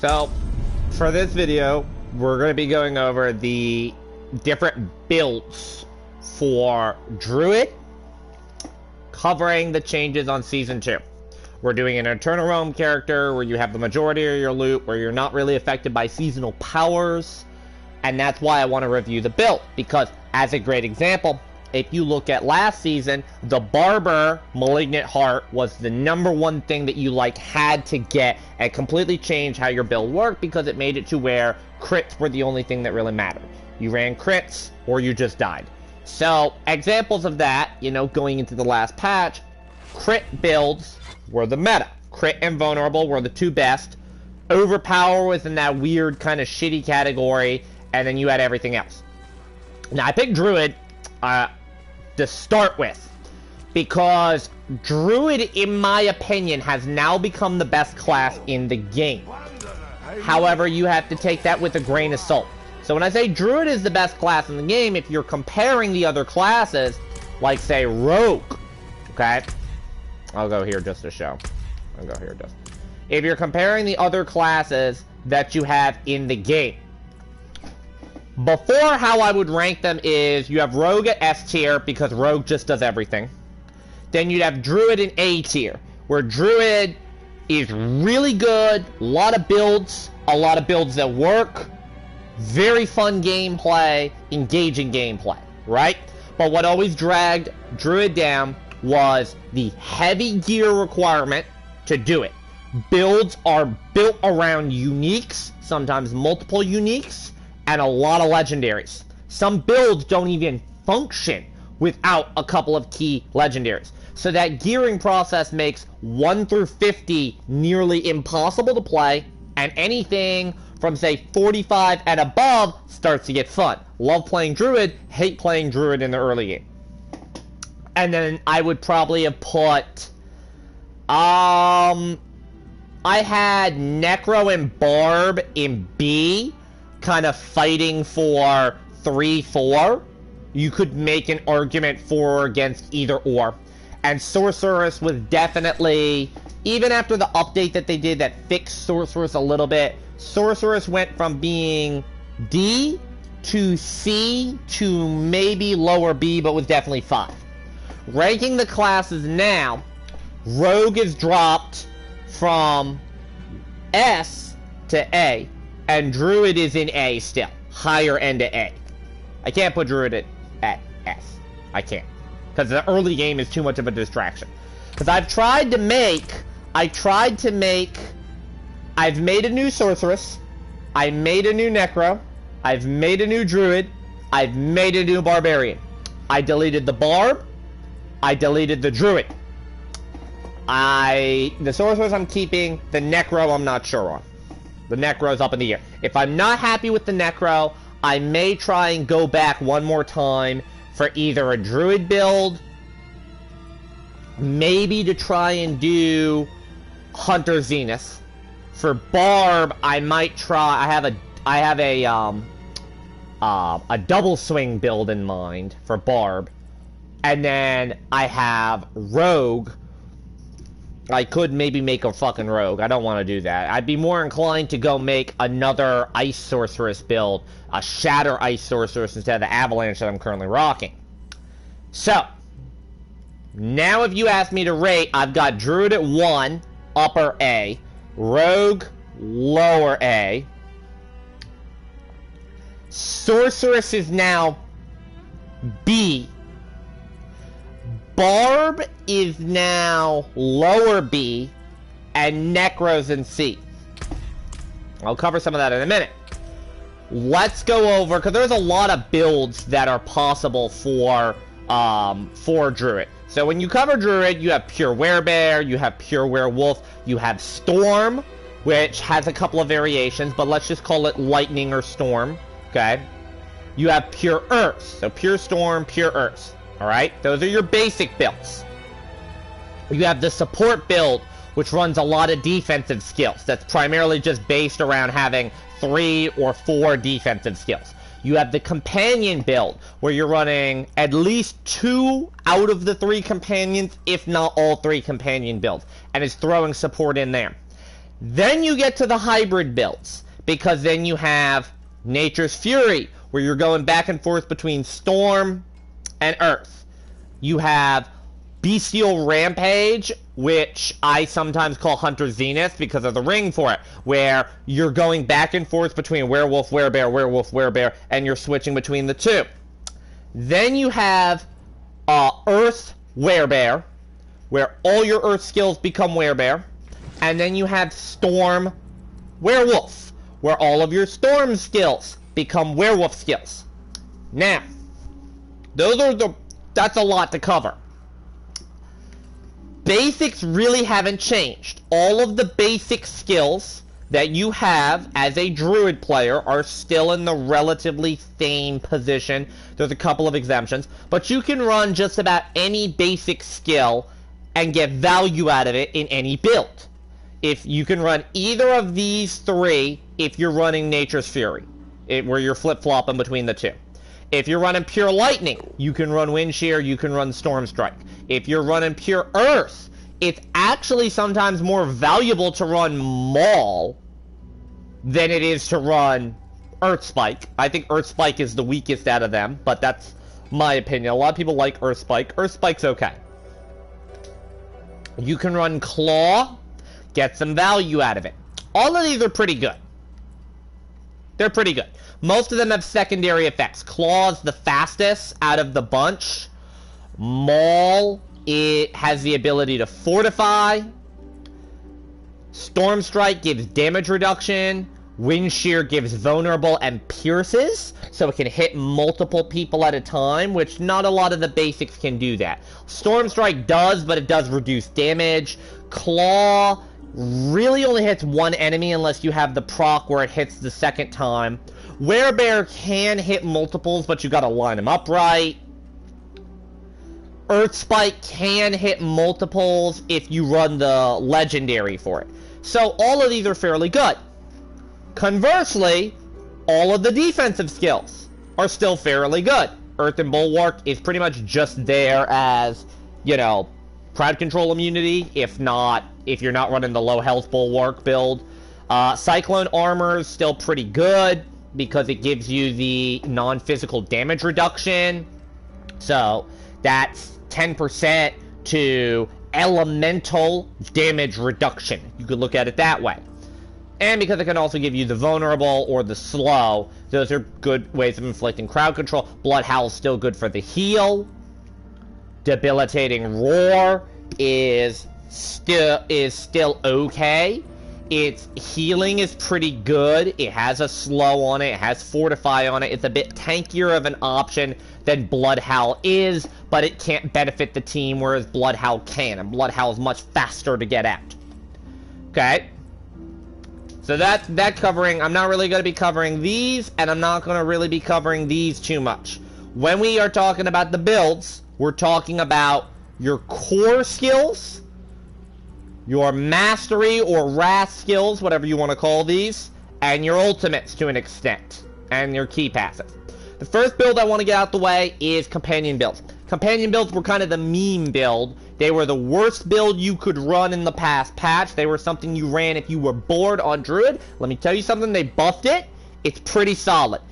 So, for this video, we're going to be going over the different builds for Druid, covering the changes on Season 2. We're doing an Eternal Realm character where you have the majority of your loot, where you're not really affected by seasonal powers, and that's why I want to review the build, because, as a great example, if you look at last season, the Barber Malignant Heart was the #1 thing that you had to get, and completely changed how your build worked because it made it to where crits were the only thing that really mattered. You ran crits or you just died. So, examples of that, going into the last patch, crit builds were the meta. Crit and Vulnerable were the two best. Overpower was in that weird kind of shitty category, and then you had everything else. Now, I picked Druid to start with, because Druid, in my opinion, has now become the best class in the game. However, you have to take that with a grain of salt. So when I say Druid is the best class in the game, if you're comparing the other classes, like, say, Rogue, okay? I'll go here just to show. If you're comparing the other classes that you have in the game, before, how I would rank them is, you have Rogue at S tier, because Rogue just does everything. Then you'd have Druid in A tier, where Druid is really good, a lot of builds that work, very fun gameplay, engaging gameplay, right? But what always dragged Druid down was the heavy gear requirement to do it. Builds are built around uniques, sometimes multiple uniques, and a lot of legendaries. Some builds don't even function without a couple of key legendaries. So that gearing process makes 1 through 50 nearly impossible to play, and anything from, say, 45 and above starts to get fun. Love playing Druid, hate playing Druid in the early game. And then I would probably have put, I had Necro and Barb in B, kind of fighting for 3-4. You could make an argument for or against either or. And Sorceress was definitely, even after the update that they did that fixed Sorceress a little bit, Sorceress went from being D to C to maybe lower B, but was definitely 5. Ranking the classes now, Rogue is dropped from S to A, and Druid is in A still. Higher end of A. I can't put Druid at S. I can't. Because the early game is too much of a distraction. Because I've made a new Sorceress. I made a new Necro. I've made a new Druid. I've made a new Barbarian. I deleted the Barb. I deleted the Druid. The Sorceress I'm keeping. The Necro I'm not sure on. The Necro's up in the air. If I'm not happy with the Necro, I may try and go back one more time for either a Druid build, maybe to try and do Hunter Zenith. For Barb, I might try. I have a double swing build in mind for Barb, and then I have Rogue. I could maybe make a fucking Rogue. I don't want to do that. I'd be more inclined to go make another Ice Sorceress build, a Shatter Ice Sorceress instead of the Avalanche that I'm currently rocking. So, now if you ask me to rate, I've got Druid at 1, upper A, Rogue, lower A, Sorceress is now B, Barb is now lower B, and Necro's in C. I'll cover some of that in a minute. Let's go over, because there's a lot of builds that are possible for Druid. So when you cover Druid, you have Pure Werebear, you have Pure Werewolf, you have Storm, which has a couple of variations, but let's just call it Lightning or Storm, okay? You have Pure Earth, so Pure Storm, Pure Earth. Alright, those are your basic builds. You have the support build, which runs a lot of defensive skills. That's primarily just based around having 3 or 4 defensive skills. You have the companion build, where you're running at least 2 out of the 3 companions, if not all 3 companion builds, and it's throwing support in there. Then you get to the hybrid builds, because then you have Nature's Fury, where you're going back and forth between Storm and Earth. You have Bestial Rampage, which I sometimes call Hunter Zenith because of the ring for it, where you're going back and forth between Werewolf, Werebear, Werewolf, Werebear, and you're switching between the two. Then you have Earth Werebear, where all your Earth skills become Werebear. And then you have Storm Werewolf, where all of your Storm skills become Werewolf skills. Now, that's a lot to cover. Basics really haven't changed. All of the basic skills that you have as a Druid player are still in the relatively same position. There's a couple of exemptions, but you can run just about any basic skill and get value out of it in any build. If you can run either of these three if you're running Nature's Fury, where you're flip-flopping between the two. If you're running Pure Lightning, you can run Wind Shear, you can run Storm Strike. If you're running Pure Earth, it's actually sometimes more valuable to run Maul than it is to run Earth Spike. I think Earth Spike is the weakest out of them, but that's my opinion. A lot of people like Earth Spike. Earth Spike's okay. You can run Claw, get some value out of it. All of these are pretty good. They're pretty good. Most of them have secondary effects. Claw's the fastest out of the bunch. Maul, it has the ability to fortify. Storm Strike gives damage reduction. Wind Shear gives vulnerable and pierces, so it can hit multiple people at a time, which not a lot of the basics can do that. Storm Strike does, but it does reduce damage. Claw really only hits one enemy unless you have the proc where it hits the second time. Werebear can hit multiples, but you gotta line them up right. Earth Spike can hit multiples if you run the legendary for it. So all of these are fairly good. Conversely, all of the defensive skills are still fairly good. Earth and Bulwark is pretty much just there as, you know, crowd control immunity, if you're not running the low health Bulwark build. Cyclone Armor is still pretty good because it gives you the non-physical damage reduction. So that's 10% to elemental damage reduction. You could look at it that way. And because it can also give you the vulnerable or the slow, those are good ways of inflicting crowd control. Blood Howl's still good for the heal. Debilitating Roar is still okay. Its healing is pretty good. It has a slow on it. It has fortify on it. It's a bit tankier of an option than Blood Howl is, but it can't benefit the team, whereas Blood Howl can. And Blood Howl is much faster to get out. Okay. So that's that covering. I'm not really going to be covering these, and I'm not going to really be covering these too much. When we are talking about the builds, we're talking about your core skills, your mastery or wrath skills, whatever you want to call these, and your ultimates to an extent, and your key passive. The first build I want to get out the way is companion builds. Companion builds were kind of the meme build. They were the worst build you could run in the past patch. They were something you ran if you were bored on Druid. Let me tell you something, they buffed it. It's pretty solid.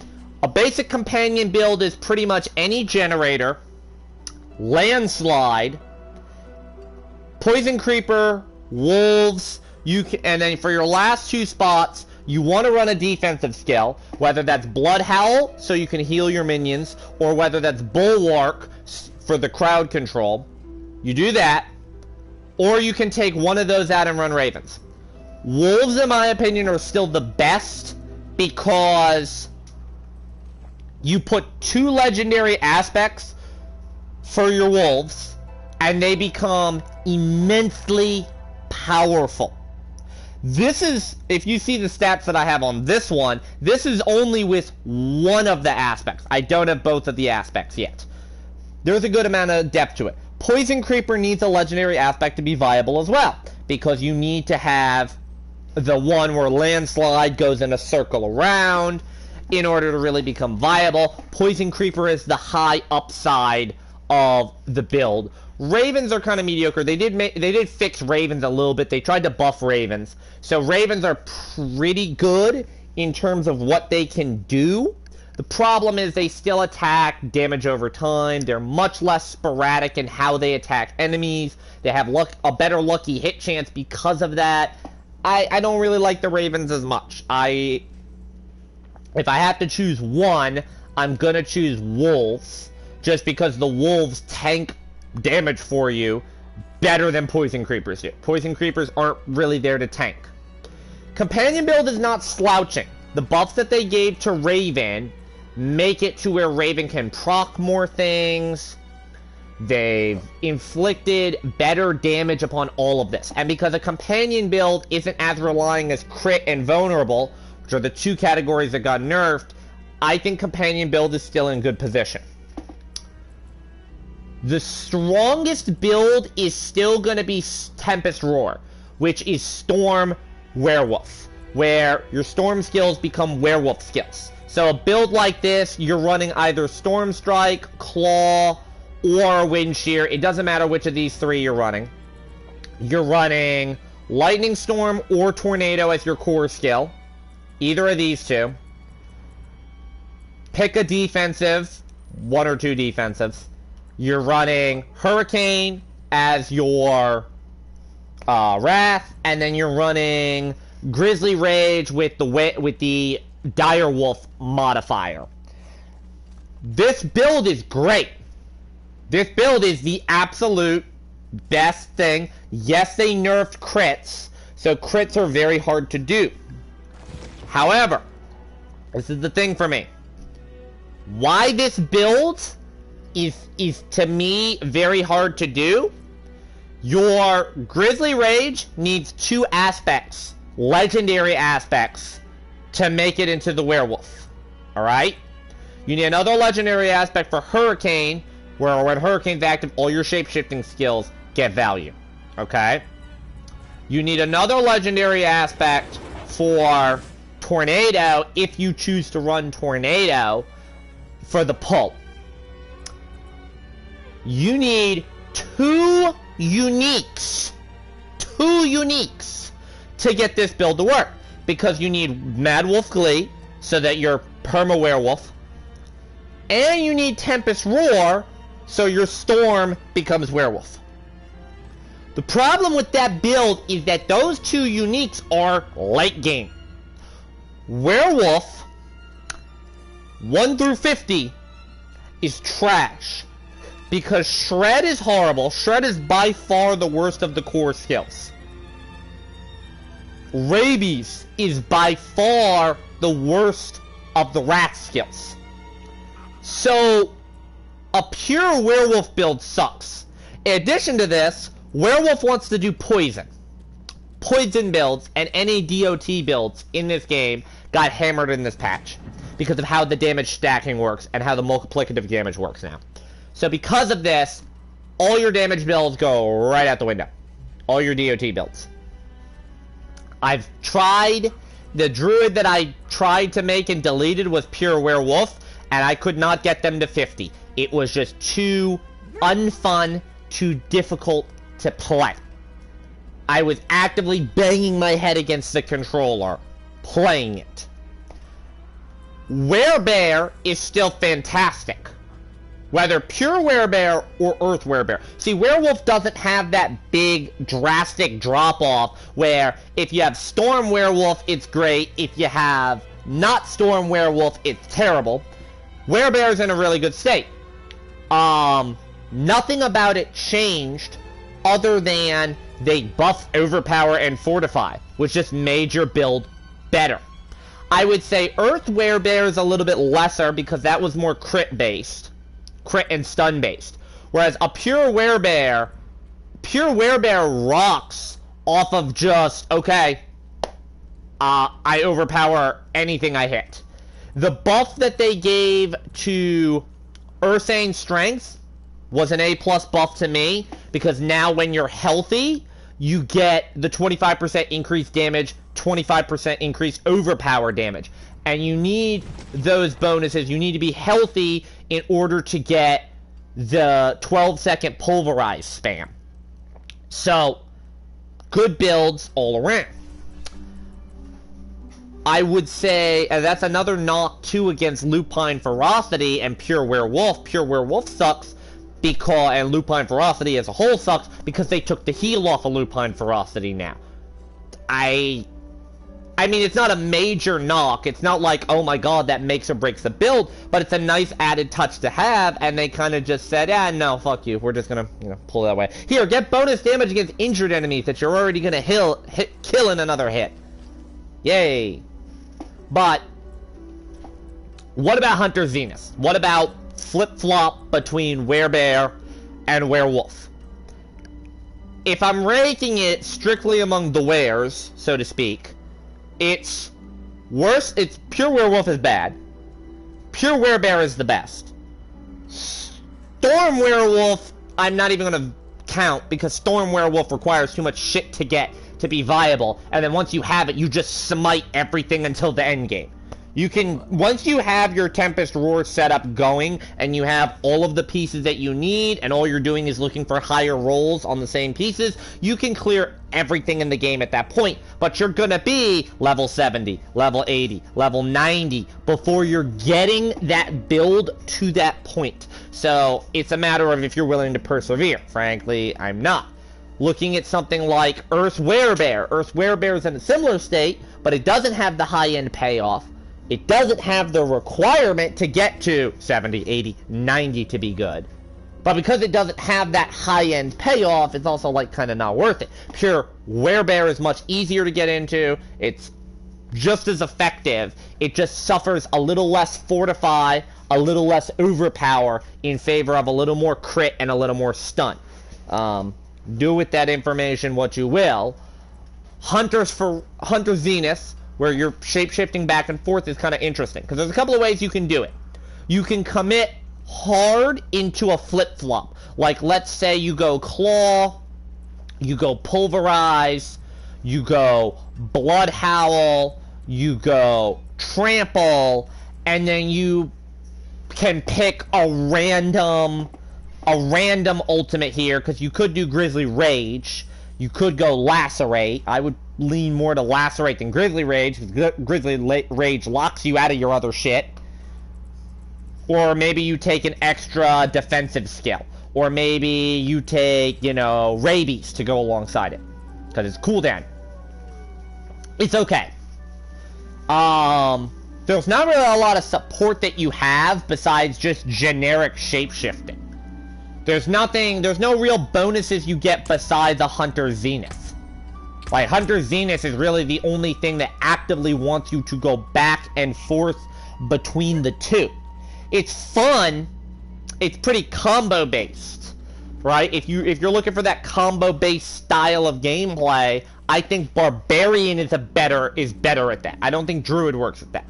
A basic companion build is pretty much any generator, landslide, poison creeper, wolves, and then for your last two spots, you want to run a defensive skill, whether that's Blood Howl, so you can heal your minions, or whether that's Bulwark for the crowd control. You do that, or you can take one of those out and run Ravens. Wolves, in my opinion, are still the best because you put two legendary aspects for your wolves, and they become immensely powerful. This is, if you see the stats that I have on this one, this is only with one of the aspects. I don't have both of the aspects yet. There's a good amount of depth to it. Poison Creeper needs a legendary aspect to be viable as well, because you need to have the one where Landslide goes in a circle around in order to really become viable. Poison Creeper is the high upside of the build. Ravens are kind of mediocre. They did fix Ravens a little bit. They tried to buff Ravens. So Ravens are pretty good in terms of what they can do. The problem is they still attack damage over time. They're much less sporadic in how they attack enemies. They have a better lucky hit chance because of that. I don't really like the Ravens as much. If I have to choose one, I'm going to choose Wolves, just because the Wolves tank damage for you better than Poison Creepers do. Poison Creepers aren't really there to tank. Companion build is not slouching. The buffs that they gave to Raven make it to where Raven can proc more things. They've inflicted better damage upon all of this. And because a companion build isn't as relying as crit and vulnerable, which are the two categories that got nerfed, I think companion build is still in good position. The strongest build is still going to be Tempest Roar, which is Storm Werewolf, where your Storm skills become Werewolf skills. So a build like this, you're running either Storm Strike, Claw, or Wind Shear. It doesn't matter which of these three you're running. You're running Lightning Storm or Tornado as your core skill. Either of these two. Pick a defensive, one or two defensives. You're running Hurricane as your Wrath, and then you're running Grizzly Rage with the Dire Wolf modifier. This build is great. This build is the absolute best thing. Yes, they nerfed crits, so crits are very hard to do. However, this is the thing for me. Why this build is to me very hard to do. Your Grizzly Rage needs two aspects, legendary aspects, to make it into the Werewolf. Alright? You need another legendary aspect for Hurricane, where when Hurricane's active, all your shape-shifting skills get value. Okay? You need another legendary aspect for Tornado, if you choose to run Tornado, for the pull. You need two uniques to get this build to work, because you need Mad Wolf Glee so that you're perma werewolf, and you need Tempest Roar so your Storm becomes werewolf. The problem with that build is that those two uniques are late game. Werewolf 1 through 50 is trash, because Shred is horrible. Shred is by far the worst of the core skills. Rabies is by far the worst of the rat skills. So, a pure werewolf build sucks. In addition to this, werewolf wants to do poison. Poison builds and any DOT builds in this game got hammered in this patch because of how the damage stacking works and how the multiplicative damage works now. So because of this, all your damage builds go right out the window. All your DOT builds. I've tried, the Druid that I tried to make and deleted was pure werewolf, and I could not get them to 50. It was just too unfun, too difficult to play. I was actively banging my head against the controller, playing it. Werebear is still fantastic. Whether pure Werebear or Earth Werebear. See, Werewolf doesn't have that big, drastic drop-off where if you have Storm Werewolf, it's great. If you have not Storm Werewolf, it's terrible. Werebear's in a really good state. Nothing about it changed other than they buff, overpower, and fortify, which just made your build better. I would say Earth Werebear is a little bit lesser because that was more crit-based. Crit and stun based. Whereas a pure Werebear rocks off of just, okay, I overpower anything I hit. The buff that they gave to Ursane Strength was an A+ buff to me, because now when you're healthy, you get the 25% increased damage, 25% increased overpower damage. And you need those bonuses. You need to be healthy in order to get the 12-second pulverize spam. So, good builds all around. I would say, and that's another knock too against Lupine Ferocity and Pure Werewolf. Pure Werewolf sucks because, and Lupine Ferocity as a whole sucks because they took the heal off of Lupine Ferocity now. I mean, it's not a major knock. It's not like, oh my god, that makes or breaks the build, but it's a nice added touch to have, and they kind of just said, no, fuck you. We're just gonna, pull that away. Here, get bonus damage against injured enemies that you're already gonna kill in another hit. Yay. But, what about Hunter Zenith? What about flip-flop between Werebear and Werewolf? If I'm ranking it strictly among the wares, so to speak, it's worse. It's Pure Werewolf is bad. Pure Werebear is the best. Storm Werewolf, I'm not even going to count because Storm Werewolf requires too much shit to get to be viable, and then once you have it, you just smite everything until the end game. You can, once you have your Tempest Roar setup going, and you have all of the pieces that you need, and all you're doing is looking for higher rolls on the same pieces, you can clear everything in the game at that point, but you're gonna be level 70, level 80, level 90, before you're getting that build to that point. So, it's a matter of if you're willing to persevere. Frankly, I'm not. Looking at something like Earth Werebear. Earth Werebear is in a similar state, but it doesn't have the high-end payoff. It doesn't have the requirement to get to 70, 80, 90 to be good. But because it doesn't have that high-end payoff, it's also, like, kind of not worth it. Pure Werebear is much easier to get into. It's just as effective. It just suffers a little less fortify, a little less overpower in favor of a little more crit and a little more stun. Do with that information what you will. Hunter Zenith, where you're shape-shifting back and forth, is kind of interesting. Because there's a couple of ways you can do it. You can commit hard into a flip-flop. Like, let's say you go Claw, you go Pulverize, you go Blood Howl, you go Trample, and then you can pick a random ultimate here, because you could do Grizzly Rage. You could go Lacerate. I would lean more to Lacerate than Grizzly Rage, because Grizzly Rage locks you out of your other shit. Or maybe you take an extra defensive skill. Or maybe you take, Rabies to go alongside it, because it's cooldown. It's okay. There's not really a lot of support that you have besides just generic shapeshifting. There's no real bonuses you get besides a Hunter Zenith. Like, Hunter Zenith is really the only thing that actively wants you to go back and forth between the two. It's fun. It's pretty combo-based, right? If you're looking for that combo-based style of gameplay, I think Barbarian is better at that. I don't think Druid works at that.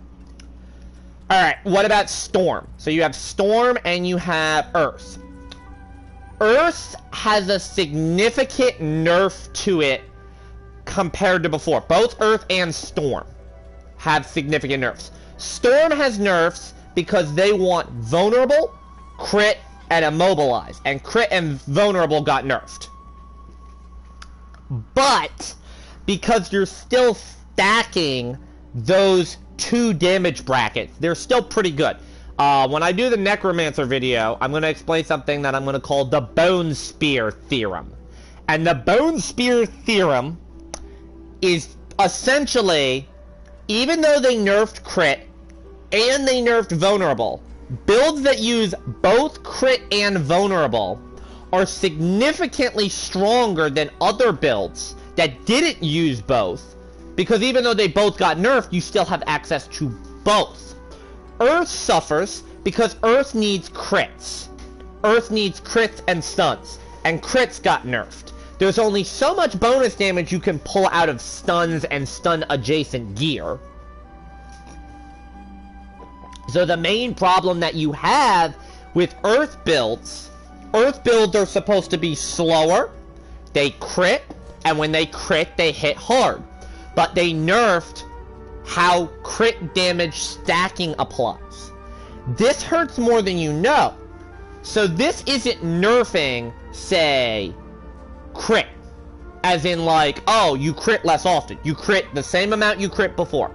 Alright, what about Storm? So you have Storm and you have Earth. Earth has a significant nerf to it compared to before. Both Earth and Storm have significant nerfs. Storm has nerfs because they want Vulnerable, Crit, and Immobilize. And Crit and Vulnerable got nerfed. But, because you're still stacking those two damage brackets, they're still pretty good. When I do the Necromancer video, I'm going to explain something that I'm going to call the Bone Spear Theorem. And the Bone Spear Theorem is essentially, even though they nerfed Crit and they nerfed Vulnerable, builds that use both Crit and Vulnerable are significantly stronger than other builds that didn't use both, because even though they both got nerfed, you still have access to both. Earth suffers because Earth needs crits. Earth needs crits and stuns, and crits got nerfed. There's only so much bonus damage you can pull out of stuns and stun-adjacent gear. So the main problem that you have with Earth builds are supposed to be slower, they crit, and when they crit, they hit hard. But they nerfed how crit damage stacking applies. This hurts more than you know, So this isn't nerfing, say, crit. As in like, oh, you crit less often. You crit the same amount you crit before.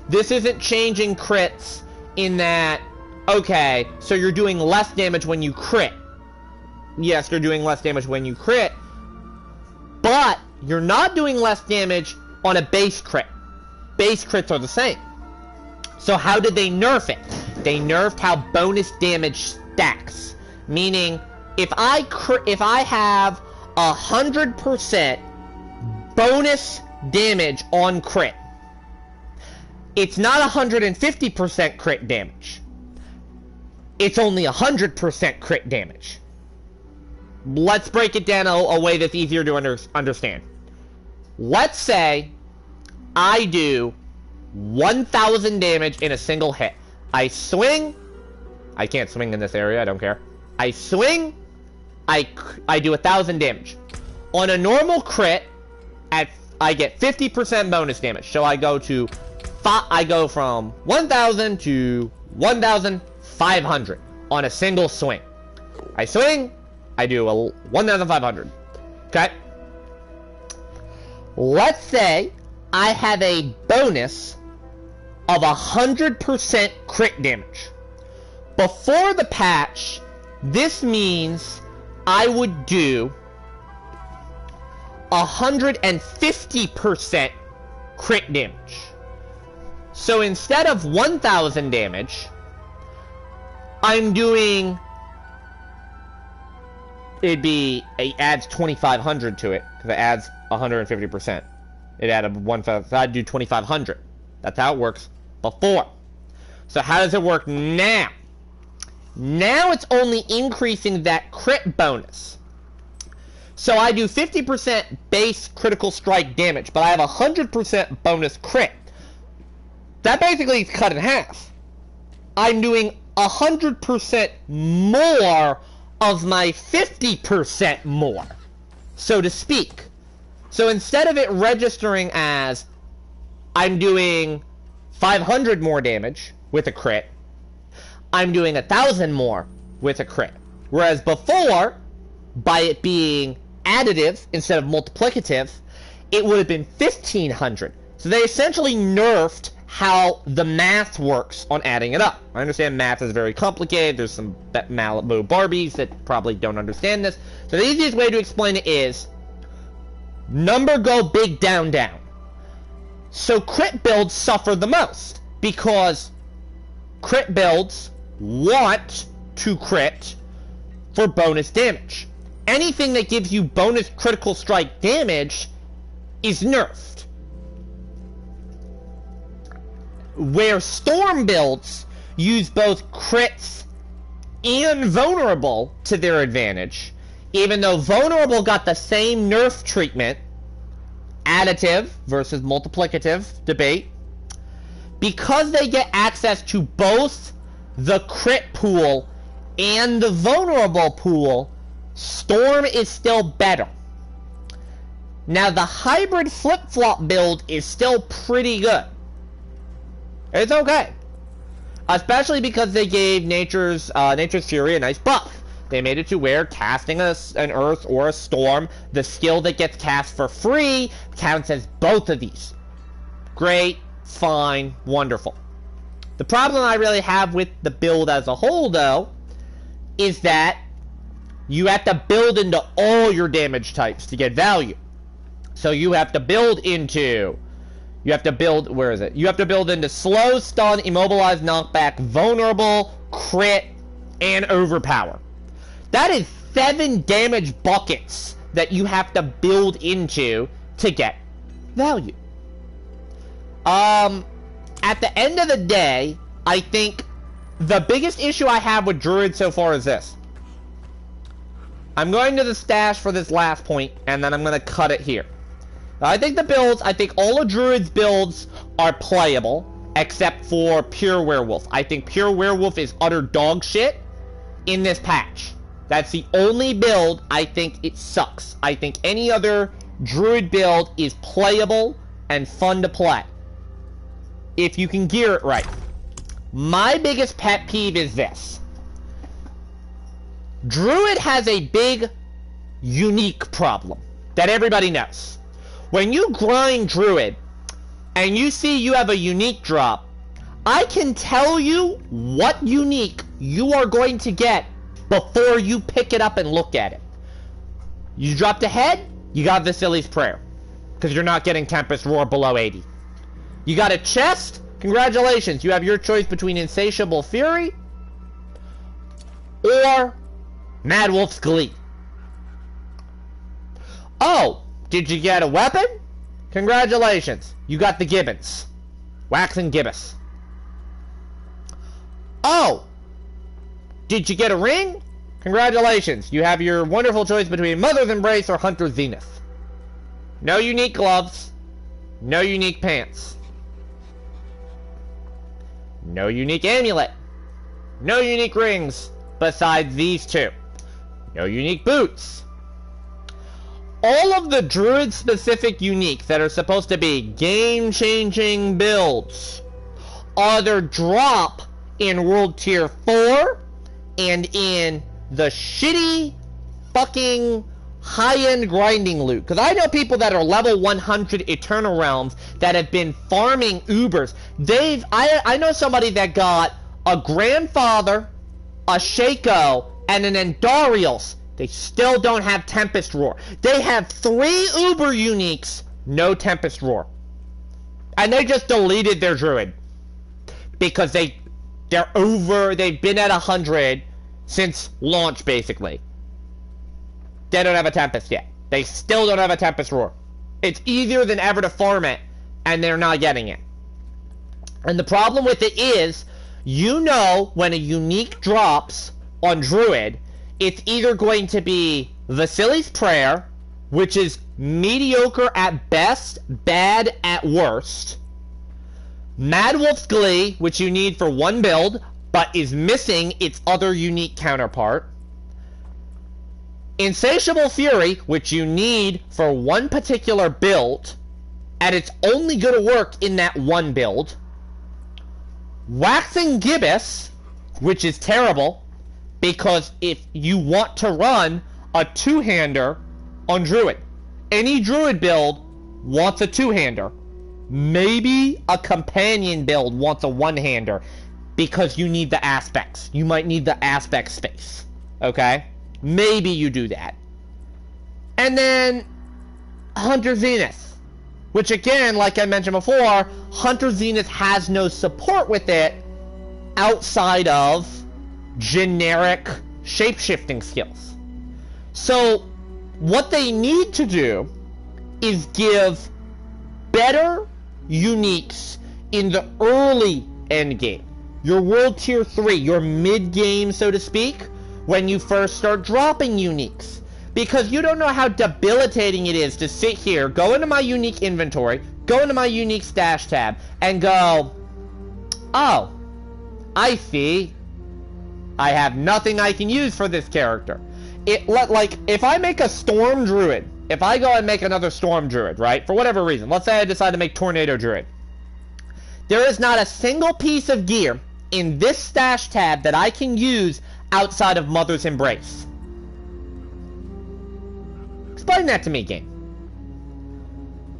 This isn't changing crits in that, okay, so you're doing less damage when you crit. Yes, you're doing less damage when you crit, but you're not doing less damage on a base crit. Base crits are the same. So how did they nerf it? They nerfed how bonus damage stacks. Meaning, if I have 100% bonus damage on crit, it's not 150% crit damage. It's only 100% crit damage. Let's break it down a way that's easier to understand. Let's say I do 1,000 damage in a single hit. I swing. I can't swing in this area, I don't care. I swing. I do 1,000 damage. On a normal crit, I get 50% bonus damage. So I go from 1,000 to 1,500 on a single swing. I swing. I do 1,500. Okay? Let's say I have a bonus of 100% crit damage. Before the patch, this means I would do 150% crit damage. So instead of 1,000 damage, I'm doing... it adds 2,500 to it, because it adds 150%. It added 1,000, so I'd do 2,500. That's how it works before. So how does it work now? Now it's only increasing that crit bonus. So I do 50% base critical strike damage, but I have 100% bonus crit. That basically is cut in half. I'm doing 100% more of my 50% more, so to speak. So instead of it registering as I'm doing 500 more damage with a crit, I'm doing 1,000 more with a crit. Whereas before, by it being additive instead of multiplicative, it would have been 1,500. So they essentially nerfed how the math works on adding it up. I understand math is very complicated. There's some Malibu Barbies that probably don't understand this. So the easiest way to explain it is number go big, down, down. So crit builds suffer the most because crit builds want to crit for bonus damage. Anything that gives you bonus critical strike damage is nerfed. Where storm builds use both crits and vulnerable to their advantage, even though vulnerable got the same nerf treatment, additive versus multiplicative debate, because they get access to both the crit pool and the vulnerable pool, storm is still better. Now the hybrid flip-flop build is still pretty good. It's okay. Especially because they gave Nature's Fury a nice buff. They made it to where casting an Earth or a Storm, the skill that gets cast for free, counts as both of these. Great, fine, wonderful. The problem I really have with the build as a whole, though, is that you have to build into all your damage types to get value. So you have to build into... You have to build, where is it? You have to build into slow, stun, immobilize, knockback, vulnerable, crit, and overpower. That is 7 damage buckets that you have to build into to get value. At the end of the day, I think the biggest issue I have with Druid so far is this. I'm going to the stash for this last point, and then I'm going to cut it here. I think all of Druid's builds are playable, except for Pure Werewolf. I think Pure Werewolf is utter dog shit in this patch. That's the only build I think it sucks. I think any other Druid build is playable and fun to play, if you can gear it right. My biggest pet peeve is this. Druid has a big, unique problem that everybody knows. When you grind Druid, and you see you have a unique drop, I can tell you what unique you are going to get before you pick it up and look at it. You dropped a head, you got Vasili's Prayer, because you're not getting Tempest Roar below 80. You got a chest, congratulations, you have your choice between Insatiable Fury or Mad Wolf's Glee. Oh, did you get a weapon? Congratulations, you got the Gibbons. Wax and Gibbous. Oh, did you get a ring? Congratulations, you have your wonderful choice between Mother's Embrace or Hunter's Zenith. No unique gloves. No unique pants. No unique amulet. No unique rings besides these two. No unique boots. All of the Druid-specific uniques that are supposed to be game-changing builds either drop in World Tier 4 and in the shitty fucking high-end grinding loot. Because I know people that are level 100 Eternal Realms that have been farming Ubers. I know somebody that got a Grandfather, a Shaco, and an Endarios. They still don't have Tempest Roar. They have 3 Uber uniques, no Tempest Roar. And they just deleted their Druid. Because they've been at 100 since launch, basically. They don't have a Tempest yet. They still don't have a Tempest Roar. It's easier than ever to farm it, and they're not getting it. And the problem with it is, you know when a unique drops on Druid, it's either going to be Vasili's Prayer, which is mediocre at best, bad at worst. Mad Wolf's Glee, which you need for one build, but is missing its other unique counterpart. Insatiable Fury, which you need for one particular build, and it's only going to work in that one build. Waxing Gibbous, which is terrible, because if you want to run a two-hander on Druid, any Druid build wants a two-hander. Maybe a companion build wants a one-hander, because you need the aspects. You might need the aspect space, okay? Maybe you do that. And then Hunter Zenith, which again, like I mentioned before, Hunter Zenith has no support with it outside of generic shape-shifting skills. So what they need to do is give better uniques in the early endgame. Your World Tier 3, your mid-game, so to speak, when you first start dropping uniques. Because you don't know how debilitating it is to sit here, go into my unique inventory, go into my unique stash tab, and go, oh, I see. I have nothing I can use for this character. Like, if I make a Storm Druid, if I go and make another Storm Druid, right, for whatever reason, let's say I decide to make Tornado Druid, there is not a single piece of gear in this stash tab that I can use outside of Mother's Embrace. Explain that to me, game.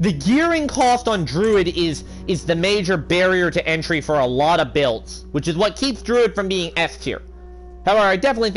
The gearing cost on Druid is the major barrier to entry for a lot of builds, which is what keeps Druid from being S tier. However, I definitely think